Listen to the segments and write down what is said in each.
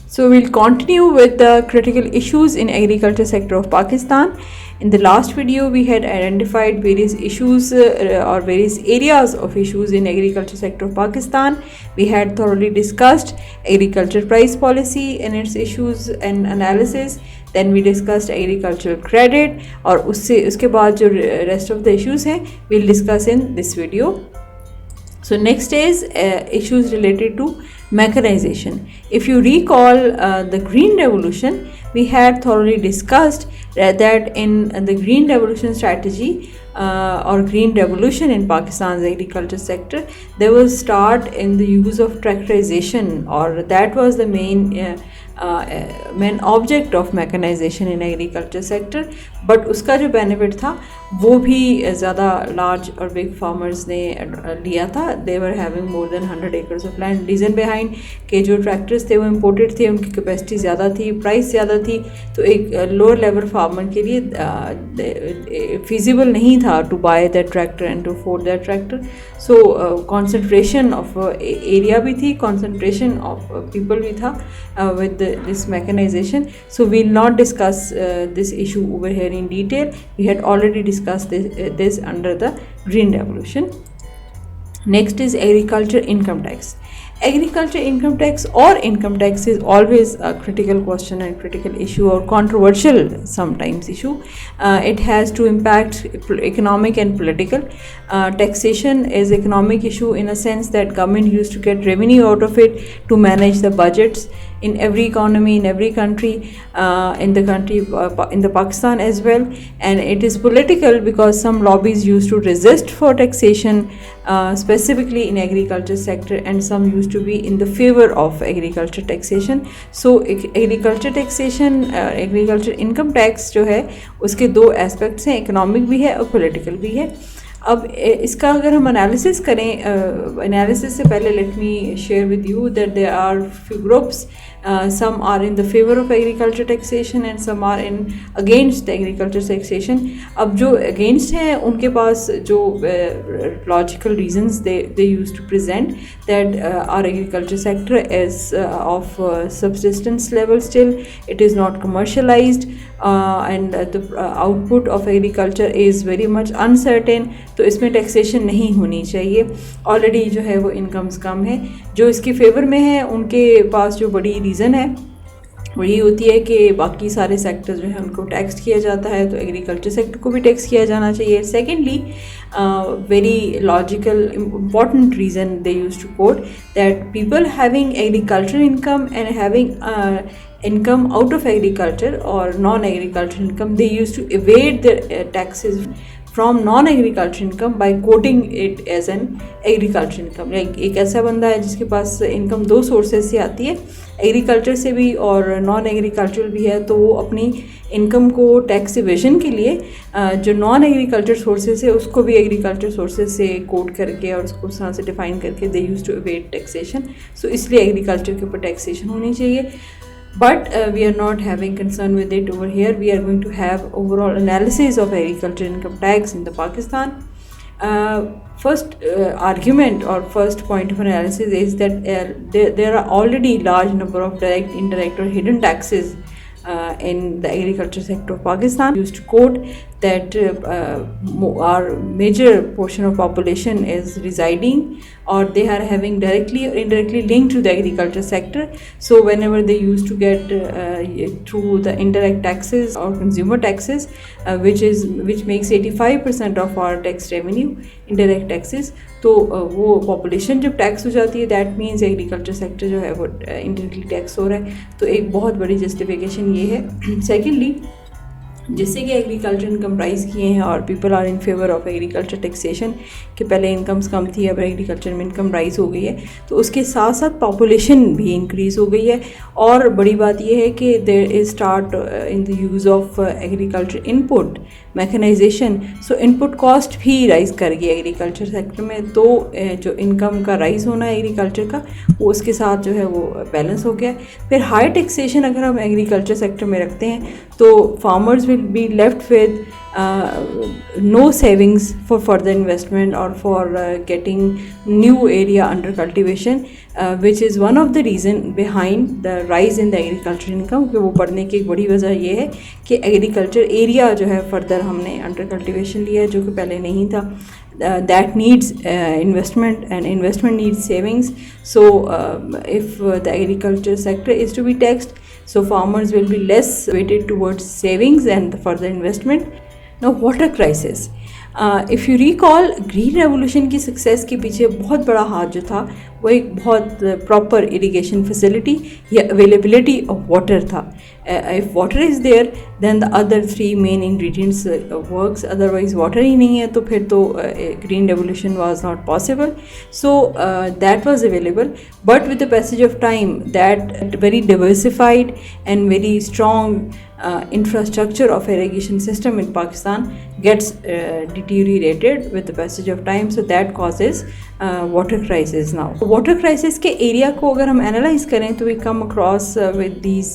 So we'll continue with the critical issues in agriculture sector of Pakistan. In the last video, we had identified various issues or various areas of issues in agriculture sector of Pakistan. We had thoroughly discussed agriculture price policy and its issues and analysis. Then we discussed agricultural credit और उसके बाद जो rest of the issues हैं we'll discuss in this video. So next is issues related to mechanization. If you recall the Green Revolution, we had thoroughly discussed that in the Green Revolution strategy or Green Revolution in Pakistan's agriculture sector, there was start in the use of tractorization, or that was the main object of mechanization in agriculture sector. But उसका जो benefit था वो भी ज़्यादा large और big farmers ने लिया था. They were having more than 100 acres of land. Reason behind के जो tractors थे वो imported थे, उनकी capacity ज़्यादा थी, price ज़्यादा थी, तो एक lower level farmer के लिए feasible नहीं था to buy that tractor and to afford that tractor. So concentration of area भी थी, concentration of people भी था with this mechanization. So we'll not discuss this issue over here in detail. We had already discussed this under the Green Revolution. Next is agriculture income tax. Agriculture income tax or income tax is always a critical question and critical issue, or controversial sometimes issue. It has to impact economic and political. Taxation is economic issue in a sense that government used to get revenue out of it to manage the budgets in every economy, in every country, in the Pakistan as well. And it is political because some lobbies used to resist for taxation, specifically in agriculture sector, and some used to be in the favor of agriculture taxation. So agriculture taxation, agriculture income tax जो है उसके दो aspects हैं, economic भी है और political भी है. अब इसका अगर हम एनालिसिस करें, एनालिसिस से पहले let me share with you that there are few groups. Some are in the favor of agriculture taxation and some are in against agriculture taxation. अब जो against हैं उनके पास जो logical reasons they used to present that our agriculture sector is of subsistence level still, it is not commercialized, and the output of agriculture is very much uncertain, तो इसमें taxation नहीं होनी चाहिए. Already जो है वो incomes कम है. जो इसके फेवर में है उनके पास जो बड़ी रीज़न है वो ये होती है कि बाकी सारे सेक्टर्स जो है उनको टैक्स किया जाता है, तो एग्रीकल्चर सेक्टर को भी टैक्स किया जाना चाहिए. Secondly, very logical important reason they use to quote that people having agriculture income and having income out of agriculture or non-agriculture income, they used to evade the taxes from non-agriculture income by quoting it as an agriculture income. Like एक ऐसा बंदा है जिसके पास income दो sources से आती है, agriculture से भी और नॉन एग्रीकल्चरल भी है, तो वो अपनी इनकम को टैक्स इवेशन के लिए जो नॉन एग्रीकल्चर सोर्सेज है उसको भी एग्रीकल्चर सोर्सेज से कोट करके और उसको उस तरह से डिफाइन करके दे यूज टू एवेड टैक्सेशन. सो इसलिए एग्रीकल्चर के ऊपर टैक्सेशन होनी चाहिए. But we are not having concern with it over here. We are going to have overall analysis of agriculture income tax in the Pakistan. First argument or first point of analysis is that there are already large number of direct, indirect or hidden taxes in the agriculture sector of Pakistan. Used to quote that our major portion of population is residing or they are having directly or indirectly linked to the agriculture sector. So whenever they used to get through the indirect taxes or consumer taxes, which makes 85% of our tax revenue, indirect taxes, तो वो population जब tax हो जाती है that means agriculture sector जो है वो indirectly tax हो रहा है. तो एक बहुत बड़ी जस्टिफिकेशन ये है. सेकेंडली, जिससे कि एग्रीकल्चर इनकम राइज किए हैं और people are in favour of agriculture taxation, कि पहले इनकम्स कम थी अब एग्रीकल्चर में इनकम राइज हो गई है, तो उसके साथ साथ पॉपुलेशन भी इंक्रीज़ हो गई है. और बड़ी बात यह है कि there is start in the use of agriculture input mechanisation. So input cost भी राइज़ कर गई एग्रीकल्चर सेक्टर में, तो जो इनकम का राइज़ होना है एग्रीकल्चर का वो उसके साथ जो है वो बैलेंस हो गया. फिर हाई टैक्सेशन अगर हम एग्रीकल्चर सेक्टर में रखते हैं तो farmers will be left with no savings for further investment or for getting new area under cultivation, which is one of the reason behind the rise in the agriculture income. कि वो बढ़ने की एक बड़ी वजह ये है कि एग्रीकल्चर एरिया जो है फर्दर हमने अंडर कल्टिवेशन लिया है, जो कि पहले नहीं था. That needs investment, and investment needs savings. So if the agriculture sector is to be taxed, so farmers will be less weighted towards savings and further investment. Now, water crisis. If you recall, green revolution की success के पीछे बहुत बड़ा हाथ जो था वो एक बहुत प्रॉपर इरिगेशन फैसिलिटी या अवेलेबिलिटी ऑफ वाटर था. If water is there then the other 3 main ingredients works. Otherwise water ही नहीं है तो फिर तो green revolution was not possible. So that was available, but with the passage of time that very diversified and very strong infrastructure of irrigation system in Pakistan gets deteriorated with the passage of time. So that causes water crisis. Now water crisis के area को अगर हम analyze करें तो we come across with these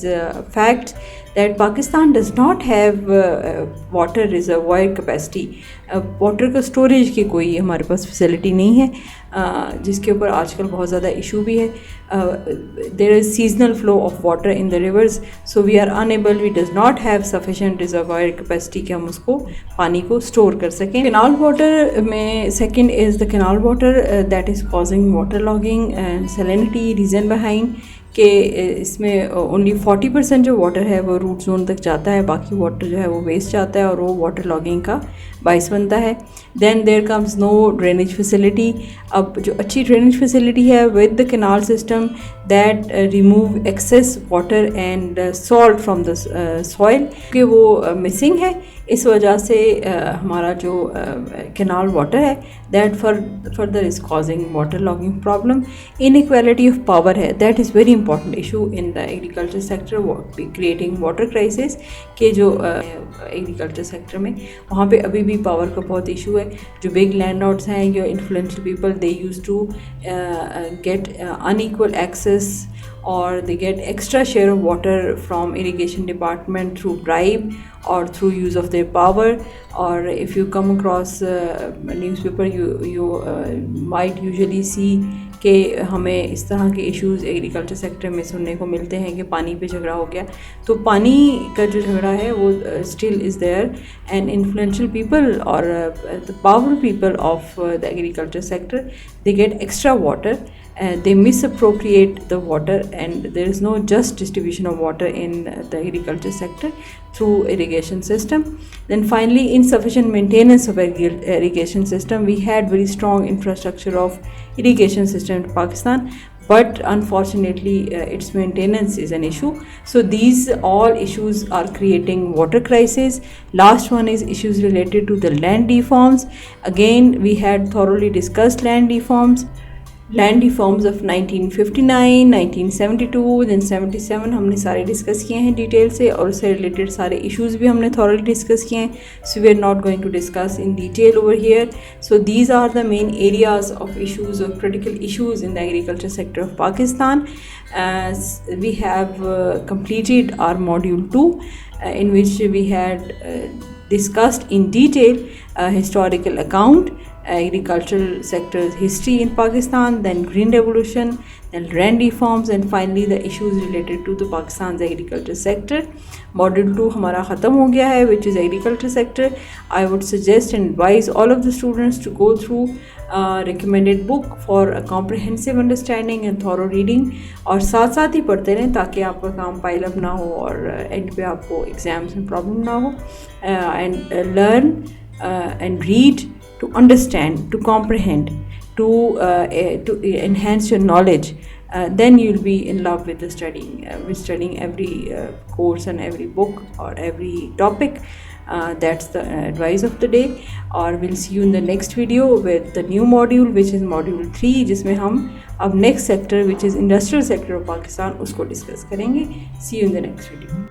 facts that Pakistan does not have water reservoir capacity. Water का storage की कोई हमारे पास फैसिलिटी नहीं है, जिसके ऊपर आजकल बहुत ज़्यादा इशू भी है. There is seasonal flow of water in the rivers, so we are unable, we does not have sufficient reservoir capacity कि हम उसको पानी को स्टोर कर सकें. कैनाल वाटर में second is the canal water that is causing water logging and salinity. Reason behind कि इसमें ओनली 40% जो वाटर है वो रूट जोन तक जाता है, बाकी वाटर जो है वो वेस्ट जाता है और वो वाटर लॉगिंग का बाइस बनता है. Then there comes no drainage facility. अब जो अच्छी ड्रेनेज फैसिलिटी है with the canal system that remove excess water and salt from the soil, कि वो मिसिंग है. इस वजह से हमारा जो कैनाल वाटर है that further is causing water logging problem. Inequality of power है, that is very important issue in the agriculture sector, creating water crisis. के जो एग्रीकल्चर सेक्टर में वहाँ पे अभी भी पावर का बहुत इशू है. जो बिग लैंडलॉर्ड्स हैं या influential people, they use to get unequal access or they get extra share of water from irrigation department through bribe or through use of their power. Or if you come across newspaper, you might usually see कि हमें इस तरह के issues agriculture sector में सुनने को मिलते हैं कि पानी पे झगड़ा हो गया. तो पानी का जो झगड़ा है वो still is there, and influential people और the powerful people of the agriculture sector, they get extra water. They misappropriate the water, and there is no just distribution of water in the agriculture sector through irrigation system. Then finally, insufficient maintenance of irrigation system. We had very strong infrastructure of irrigation system in Pakistan, but unfortunately its maintenance is an issue. So these all issues are creating water crisis. Last one is issues related to the land reforms. Again, we had thoroughly discussed land reforms. Land reforms of 1959, 1972, then 77 हमने सारे discuss किए हैं detail से, और उससे related सारे issues भी हमने थॉरली डिस्कस किए हैं. So we are not going to discuss in detail over here. So these are the main areas of issues, of critical issues in the agriculture sector of Pakistan. We have completed our module 2 in which we had discussed in detail historical account, agricultural sector's history in Pakistan, then green revolution, then land reforms, and finally the issues related to the Pakistan's agriculture sector. Module 2 हमारा ख़त्म हो गया है, which is agriculture sector. I would suggest and advise all of the students to go through recommended book for a comprehensive understanding and thorough reading, और साथ साथ ही पढ़ते रहें ताकि आपका काम पाइल अप ना हो और एंड पे आपको एग्ज़ाम्स में प्रॉब्लम ना हो. And learn and read to understand, to comprehend, to enhance your knowledge. Then you'll be in love with the studying every course and every book or every topic. That's the advice of the day. Or we'll see you in the next video with the new module, which is module 3, जिसमें हम अब next sector, which is industrial sector of Pakistan, उसको discuss करेंगे. See you in the next video.